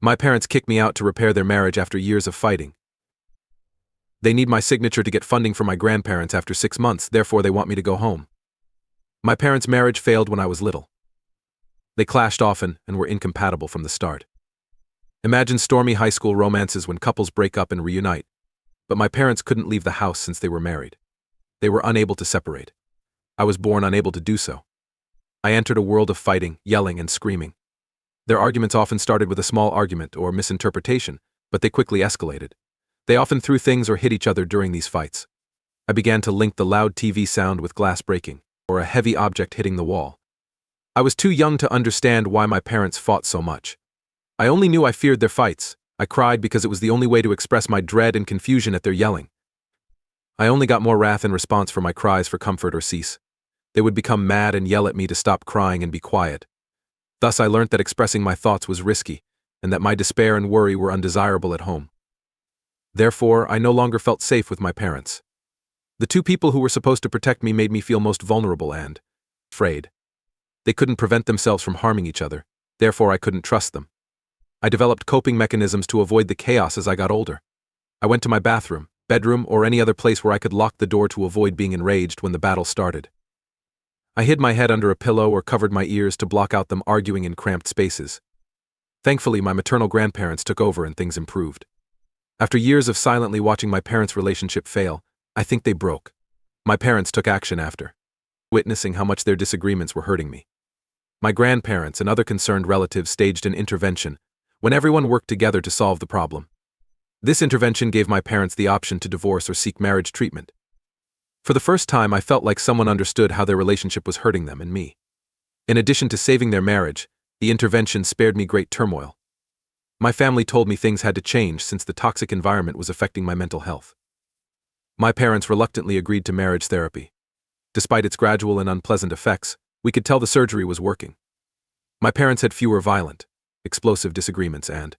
My parents kicked me out to repair their marriage after years of fighting. They need my signature to get funding for my grandparents after 6 months, therefore they want me to go home. My parents' marriage failed when I was little. They clashed often and were incompatible from the start. Imagine stormy high school romances when couples break up and reunite. But my parents couldn't leave the house since they were married. They were unable to separate. I was born unable to do so. I entered a world of fighting, yelling, and screaming. Their arguments often started with a small argument or misinterpretation, but they quickly escalated. They often threw things or hit each other during these fights. I began to link the loud TV sound with glass breaking, or a heavy object hitting the wall. I was too young to understand why my parents fought so much. I only knew I feared their fights. I cried because it was the only way to express my dread and confusion at their yelling. I only got more wrath in response for my cries for comfort or cease. They would become mad and yell at me to stop crying and be quiet. Thus I learnt that expressing my thoughts was risky, and that my despair and worry were undesirable at home. Therefore, I no longer felt safe with my parents. The two people who were supposed to protect me made me feel most vulnerable and afraid. They couldn't prevent themselves from harming each other, therefore I couldn't trust them. I developed coping mechanisms to avoid the chaos as I got older. I went to my bathroom, bedroom, or any other place where I could lock the door to avoid being enraged when the battle started. I hid my head under a pillow or covered my ears to block out them arguing in cramped spaces. Thankfully, my maternal grandparents took over and things improved. After years of silently watching my parents' relationship fail, I think they broke. My parents took action after, witnessing how much their disagreements were hurting me. My grandparents and other concerned relatives staged an intervention when everyone worked together to solve the problem. This intervention gave my parents the option to divorce or seek marriage treatment. For the first time, I felt like someone understood how their relationship was hurting them and me. In addition to saving their marriage, the intervention spared me great turmoil. My family told me things had to change since the toxic environment was affecting my mental health. My parents reluctantly agreed to marriage therapy. Despite its gradual and unpleasant effects, we could tell the surgery was working. My parents had fewer violent, explosive disagreements and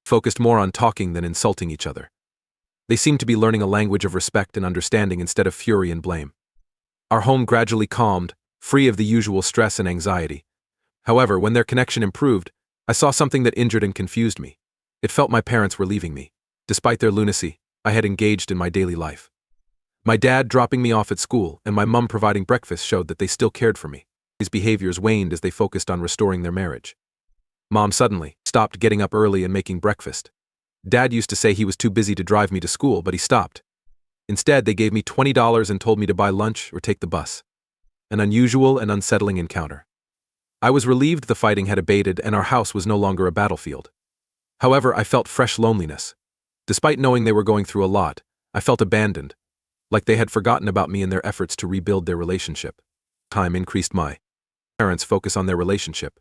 focused more on talking than insulting each other. They seemed to be learning a language of respect and understanding instead of fury and blame. Our home gradually calmed, free of the usual stress and anxiety. However, when their connection improved, I saw something that injured and confused me. It felt my parents were leaving me. Despite their lunacy, I had engaged in my daily life. My dad dropping me off at school and my mum providing breakfast showed that they still cared for me. His behaviors waned as they focused on restoring their marriage. Mom suddenly stopped getting up early and making breakfast. Dad used to say he was too busy to drive me to school, but he stopped. Instead, they gave me $20 and told me to buy lunch or take the bus. An unusual and unsettling encounter. I was relieved the fighting had abated and our house was no longer a battlefield. However, I felt fresh loneliness. Despite knowing they were going through a lot, I felt abandoned, like they had forgotten about me in their efforts to rebuild their relationship. Time increased my parents' focus on their relationship,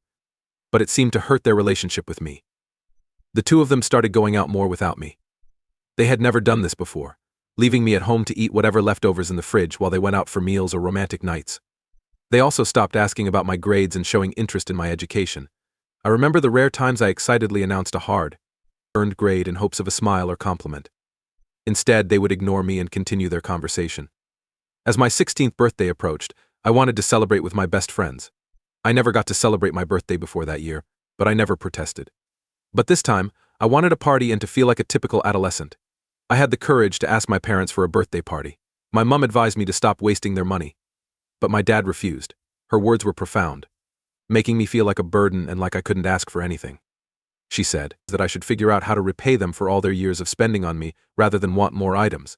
but it seemed to hurt their relationship with me. The two of them started going out more without me. They had never done this before, leaving me at home to eat whatever leftovers in the fridge while they went out for meals or romantic nights. They also stopped asking about my grades and showing interest in my education. I remember the rare times I excitedly announced a hard-earned grade in hopes of a smile or compliment. Instead, they would ignore me and continue their conversation. As my 16th birthday approached, I wanted to celebrate with my best friends. I never got to celebrate my birthday before that year, but I never protested. But this time, I wanted a party and to feel like a typical adolescent. I had the courage to ask my parents for a birthday party. My mum advised me to stop wasting their money. But my dad refused. Her words were profound, making me feel like a burden and like I couldn't ask for anything. She said that I should figure out how to repay them for all their years of spending on me rather than want more items.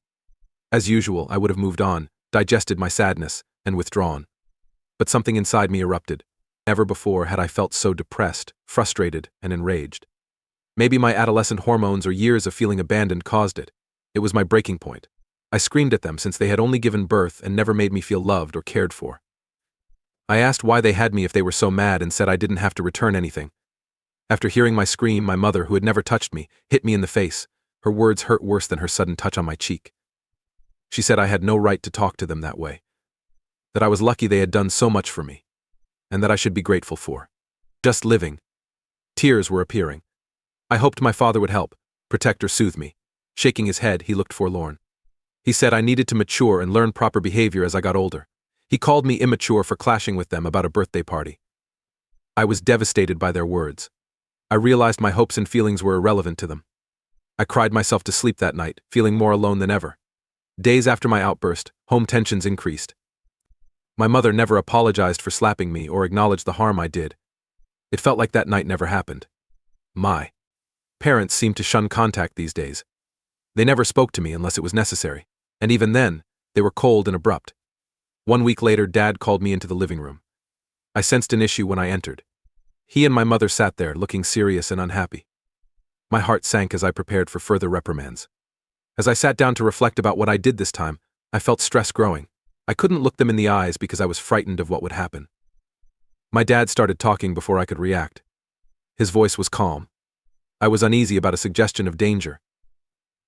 As usual, I would have moved on, digested my sadness, and withdrawn. But something inside me erupted. Never before had I felt so depressed, frustrated, and enraged. Maybe my adolescent hormones or years of feeling abandoned caused it. It was my breaking point. I screamed at them since they had only given birth and never made me feel loved or cared for. I asked why they had me if they were so mad and said I didn't have to return anything. After hearing my scream, my mother, who had never touched me, hit me in the face. Her words hurt worse than her sudden touch on my cheek. She said I had no right to talk to them that way. That I was lucky they had done so much for me. And that I should be grateful for just living. Tears were appearing. I hoped my father would help, protect or soothe me. Shaking his head, he looked forlorn. He said I needed to mature and learn proper behavior as I got older. He called me immature for clashing with them about a birthday party. I was devastated by their words. I realized my hopes and feelings were irrelevant to them. I cried myself to sleep that night, feeling more alone than ever. Days after my outburst, home tensions increased. My mother never apologized for slapping me or acknowledged the harm I did. It felt like that night never happened. My parents seemed to shun contact these days. They never spoke to me unless it was necessary, and even then, they were cold and abrupt. 1 week later, Dad called me into the living room. I sensed an issue when I entered. He and my mother sat there, looking serious and unhappy. My heart sank as I prepared for further reprimands. As I sat down to reflect about what I did this time, I felt stress growing. I couldn't look them in the eyes because I was frightened of what would happen. My dad started talking before I could react. His voice was calm. I was uneasy about a suggestion of danger.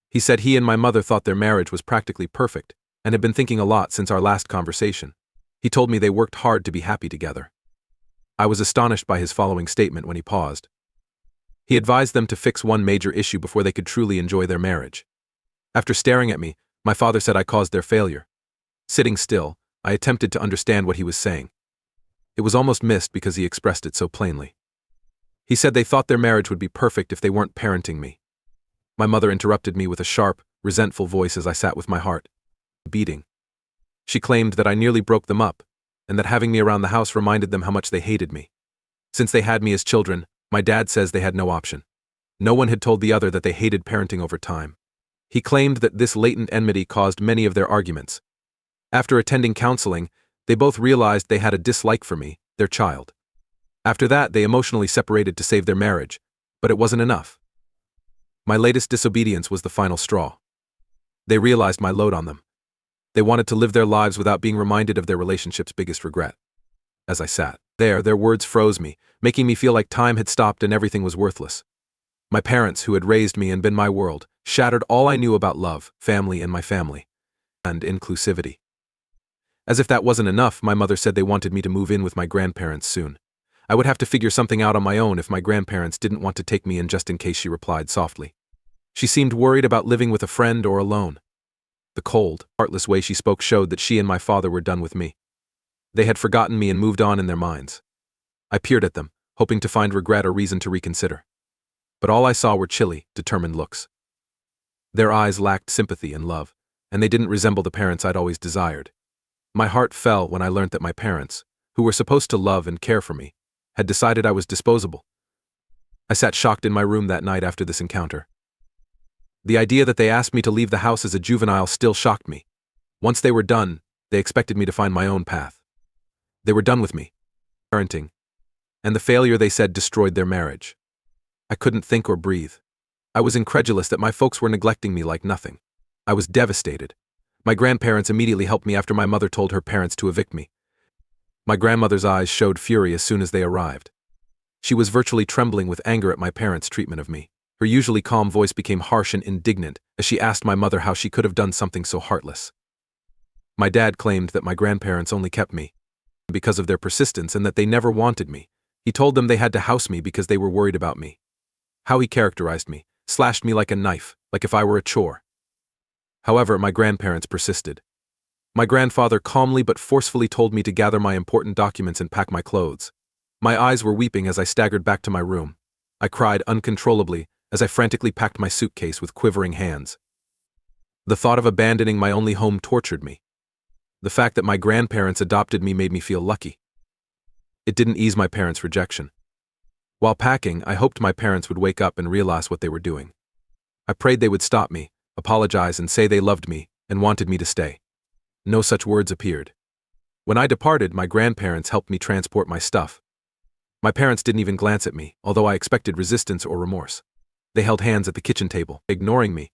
He said he and my mother thought their marriage was practically perfect and had been thinking a lot since our last conversation. He told me they worked hard to be happy together. I was astonished by his following statement when he paused. He advised them to fix one major issue before they could truly enjoy their marriage. After staring at me, my father said I caused their failure. Sitting still, I attempted to understand what he was saying. It was almost missed because he expressed it so plainly. He said they thought their marriage would be perfect if they weren't parenting me. My mother interrupted me with a sharp, resentful voice as I sat with my heart beating. She claimed that I nearly broke them up, and that having me around the house reminded them how much they hated me. Since they had me as children, my dad says they had no option. No one had told the other that they hated parenting over time. He claimed that this latent enmity caused many of their arguments. After attending counseling, they both realized they had a dislike for me, their child. After that, they emotionally separated to save their marriage, but it wasn't enough. My latest disobedience was the final straw. They realized my load on them. They wanted to live their lives without being reminded of their relationship's biggest regret. As I sat there, their words froze me, making me feel like time had stopped and everything was worthless. My parents, who had raised me and been my world, shattered all I knew about love, family, and my family, and inclusivity. As if that wasn't enough, my mother said they wanted me to move in with my grandparents soon. I would have to figure something out on my own if my grandparents didn't want to take me in, just in case, she replied softly. She seemed worried about living with a friend or alone. The cold, heartless way she spoke showed that she and my father were done with me. They had forgotten me and moved on in their minds. I peered at them, hoping to find regret or reason to reconsider. But all I saw were chilly, determined looks. Their eyes lacked sympathy and love, and they didn't resemble the parents I'd always desired. My heart fell when I learned that my parents, who were supposed to love and care for me, had decided I was disposable. I sat shocked in my room that night after this encounter. The idea that they asked me to leave the house as a juvenile still shocked me. Once they were done, they expected me to find my own path. They were done with me, parenting, and the failure, they said, destroyed their marriage. I couldn't think or breathe. I was incredulous that my folks were neglecting me like nothing. I was devastated. My grandparents immediately helped me after my mother told her parents to evict me. My grandmother's eyes showed fury as soon as they arrived. She was virtually trembling with anger at my parents' treatment of me. Her usually calm voice became harsh and indignant as she asked my mother how she could have done something so heartless. My dad claimed that my grandparents only kept me because of their persistence and that they never wanted me. He told them they had to house me because they were worried about me. How he characterized me, slashed me like a knife, like if I were a chore. However, my grandparents persisted. My grandfather calmly but forcefully told me to gather my important documents and pack my clothes. My eyes were weeping as I staggered back to my room. I cried uncontrollably as I frantically packed my suitcase with quivering hands. The thought of abandoning my only home tortured me. The fact that my grandparents adopted me made me feel lucky. It didn't ease my parents' rejection. While packing, I hoped my parents would wake up and realize what they were doing. I prayed they would stop me, apologize, and say they loved me and wanted me to stay. No such words appeared. When I departed, my grandparents helped me transport my stuff. My parents didn't even glance at me, although I expected resistance or remorse. They held hands at the kitchen table, ignoring me.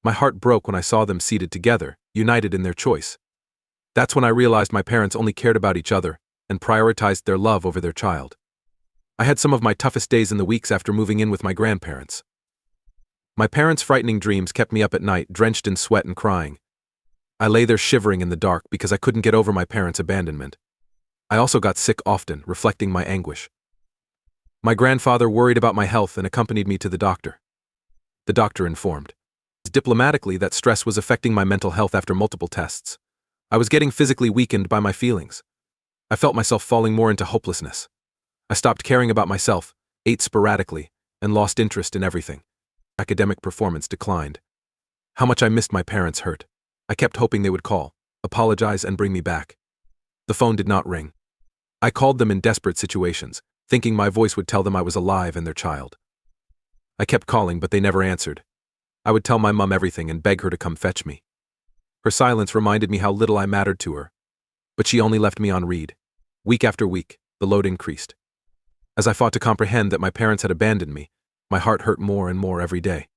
My heart broke when I saw them seated together, united in their choice. That's when I realized my parents only cared about each other and prioritized their love over their child. I had some of my toughest days in the weeks after moving in with my grandparents. My parents' frightening dreams kept me up at night, drenched in sweat and crying. I lay there shivering in the dark because I couldn't get over my parents' abandonment. I also got sick often, reflecting my anguish. My grandfather worried about my health and accompanied me to the doctor. The doctor informed diplomatically that stress was affecting my mental health after multiple tests. I was getting physically weakened by my feelings. I felt myself falling more into hopelessness. I stopped caring about myself, ate sporadically, and lost interest in everything. Academic performance declined. How much I missed my parents hurt. I kept hoping they would call, apologize, and bring me back. The phone did not ring. I called them in desperate situations, thinking my voice would tell them I was alive and their child. I kept calling, but they never answered. I would tell my mom everything and beg her to come fetch me. Her silence reminded me how little I mattered to her, but she only left me on read. Week after week, the load increased. As I fought to comprehend that my parents had abandoned me, my heart hurt more and more every day.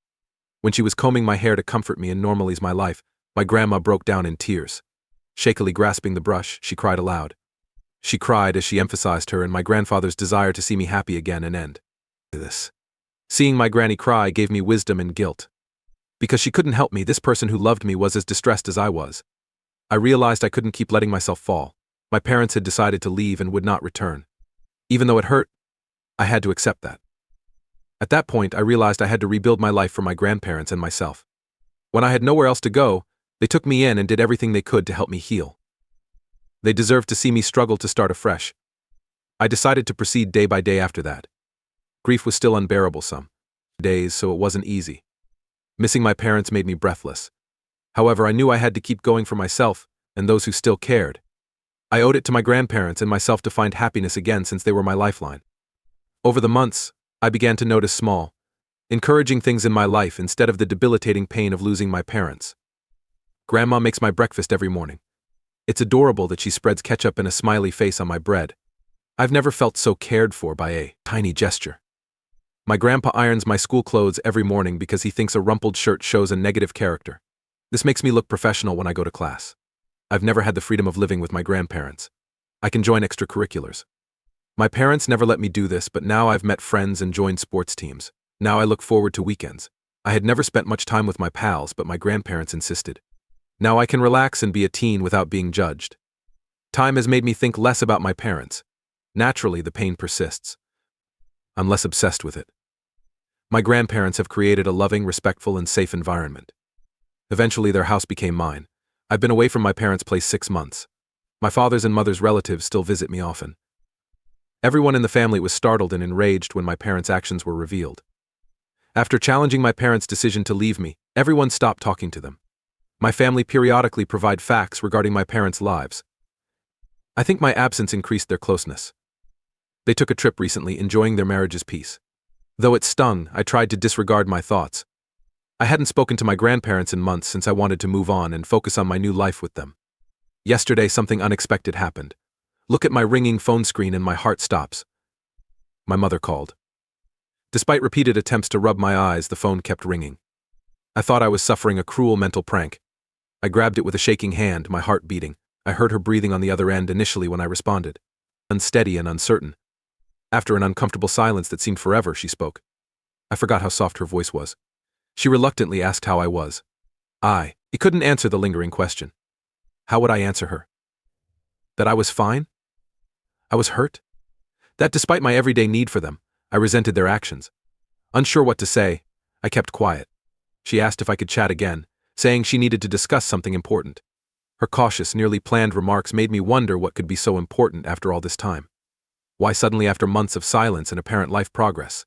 When she was combing my hair to comfort me and normalize my life, my grandma broke down in tears. Shakily grasping the brush, she cried aloud. She cried as she emphasized her and my grandfather's desire to see me happy again and end this. Seeing my granny cry gave me wisdom and guilt. Because she couldn't help me, this person who loved me was as distressed as I was. I realized I couldn't keep letting myself fall. My parents had decided to leave and would not return. Even though it hurt, I had to accept that. At that point, I realized I had to rebuild my life for my grandparents and myself. When I had nowhere else to go, they took me in and did everything they could to help me heal. They deserved to see me struggle to start afresh. I decided to proceed day by day after that. Grief was still unbearable some days, so it wasn't easy. Missing my parents made me breathless. However, I knew I had to keep going for myself and those who still cared. I owed it to my grandparents and myself to find happiness again since they were my lifeline. Over the months, I began to notice small, encouraging things in my life instead of the debilitating pain of losing my parents. Grandma makes my breakfast every morning. It's adorable that she spreads ketchup and a smiley face on my bread. I've never felt so cared for by a tiny gesture. My grandpa irons my school clothes every morning because he thinks a rumpled shirt shows a negative character. This makes me look professional when I go to class. I've never had the freedom of living with my grandparents. I can join extracurriculars. My parents never let me do this, but now I've met friends and joined sports teams. Now I look forward to weekends. I had never spent much time with my pals, but my grandparents insisted. Now I can relax and be a teen without being judged. Time has made me think less about my parents. Naturally, the pain persists. I'm less obsessed with it. My grandparents have created a loving, respectful, and safe environment. Eventually, their house became mine. I've been away from my parents' place 6 months. My father's and mother's relatives still visit me often. Everyone in the family was startled and enraged when my parents' actions were revealed. After challenging my parents' decision to leave me, everyone stopped talking to them. My family periodically provide facts regarding my parents' lives. I think my absence increased their closeness. They took a trip recently, enjoying their marriage's peace. Though it stung, I tried to disregard my thoughts. I hadn't spoken to my grandparents in months since I wanted to move on and focus on my new life with them. Yesterday, something unexpected happened. Look at my ringing phone screen and my heart stops. My mother called. Despite repeated attempts to rub my eyes, the phone kept ringing. I thought I was suffering a cruel mental prank. I grabbed it with a shaking hand, my heart beating. I heard her breathing on the other end initially when I responded. Unsteady and uncertain. After an uncomfortable silence that seemed forever, she spoke. I forgot how soft her voice was. She reluctantly asked how I was. I couldn't answer the lingering question. How would I answer her? That I was fine? I was hurt? That despite my everyday need for them, I resented their actions. Unsure what to say, I kept quiet. She asked if I could chat again, saying she needed to discuss something important. Her cautious, nearly planned remarks made me wonder what could be so important after all this time. Why suddenly after months of silence and apparent life progress?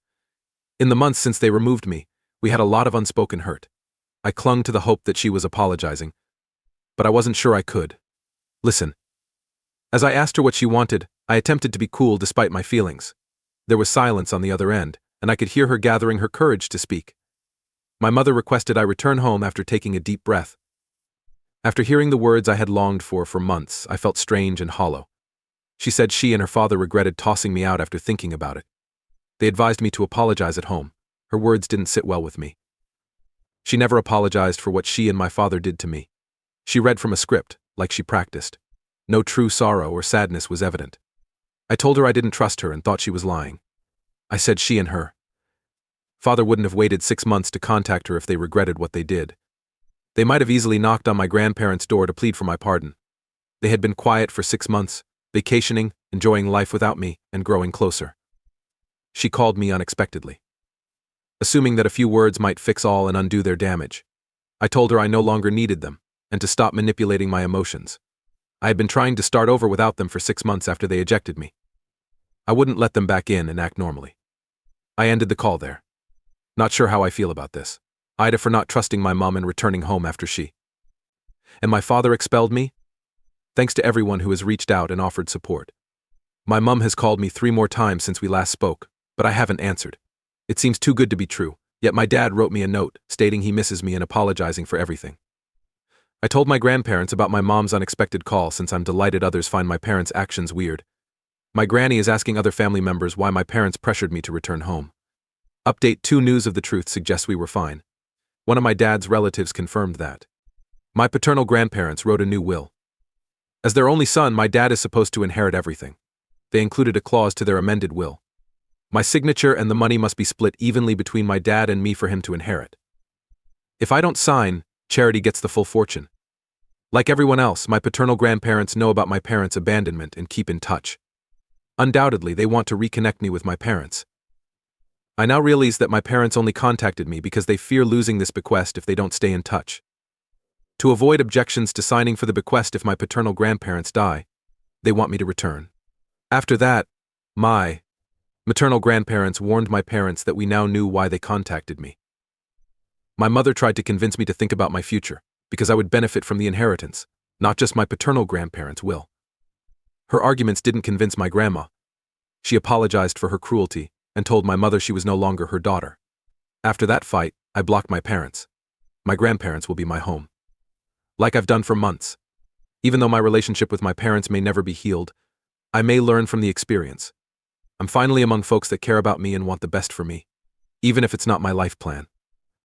In the months since they removed me, we had a lot of unspoken hurt. I clung to the hope that she was apologizing, but I wasn't sure I could. Listen. As I asked her what she wanted, I attempted to be cool despite my feelings. There was silence on the other end, and I could hear her gathering her courage to speak. My mother requested I return home after taking a deep breath. After hearing the words I had longed for months, I felt strange and hollow. She said she and her father regretted tossing me out after thinking about it. They advised me to apologize at home. Her words didn't sit well with me. She never apologized for what she and my father did to me. She read from a script, like she practiced. No true sorrow or sadness was evident. I told her I didn't trust her and thought she was lying. I said she and her father wouldn't have waited 6 months to contact her if they regretted what they did. They might have easily knocked on my grandparents' door to plead for my pardon. They had been quiet for 6 months, vacationing, enjoying life without me, and growing closer. She called me unexpectedly, assuming that a few words might fix all and undo their damage. I told her I no longer needed them, and to stop manipulating my emotions. I had been trying to start over without them for 6 months after they ejected me. I wouldn't let them back in and act normally. I ended the call there. Not sure how I feel about this. AITA for not trusting my mom and returning home after she. And my father expelled me? Thanks to everyone who has reached out and offered support. My mom has called me 3 more times since we last spoke, but I haven't answered. It seems too good to be true, yet my dad wrote me a note stating he misses me and apologizing for everything. I told my grandparents about my mom's unexpected call since I'm delighted others find my parents' actions weird. My granny is asking other family members why my parents pressured me to return home. Update 2 News of the Truth suggests we were fine. One of my dad's relatives confirmed that. My paternal grandparents wrote a new will. As their only son, my dad is supposed to inherit everything. They included a clause to their amended will. My signature and the money must be split evenly between my dad and me for him to inherit. If I don't sign, Charity gets the full fortune. Like everyone else, my paternal grandparents know about my parents' abandonment and keep in touch. Undoubtedly, they want to reconnect me with my parents. I now realize that my parents only contacted me because they fear losing this bequest if they don't stay in touch. To avoid objections to signing for the bequest if my paternal grandparents die, they want me to return. After that, my maternal grandparents warned my parents that we now knew why they contacted me. My mother tried to convince me to think about my future, because I would benefit from the inheritance, not just my paternal grandparents' will. Her arguments didn't convince my grandma. She apologized for her cruelty and told my mother she was no longer her daughter. After that fight, I blocked my parents. My grandparents will be my home. Like I've done for months. Even though my relationship with my parents may never be healed, I may learn from the experience. I'm finally among folks that care about me and want the best for me, even if it's not my life plan.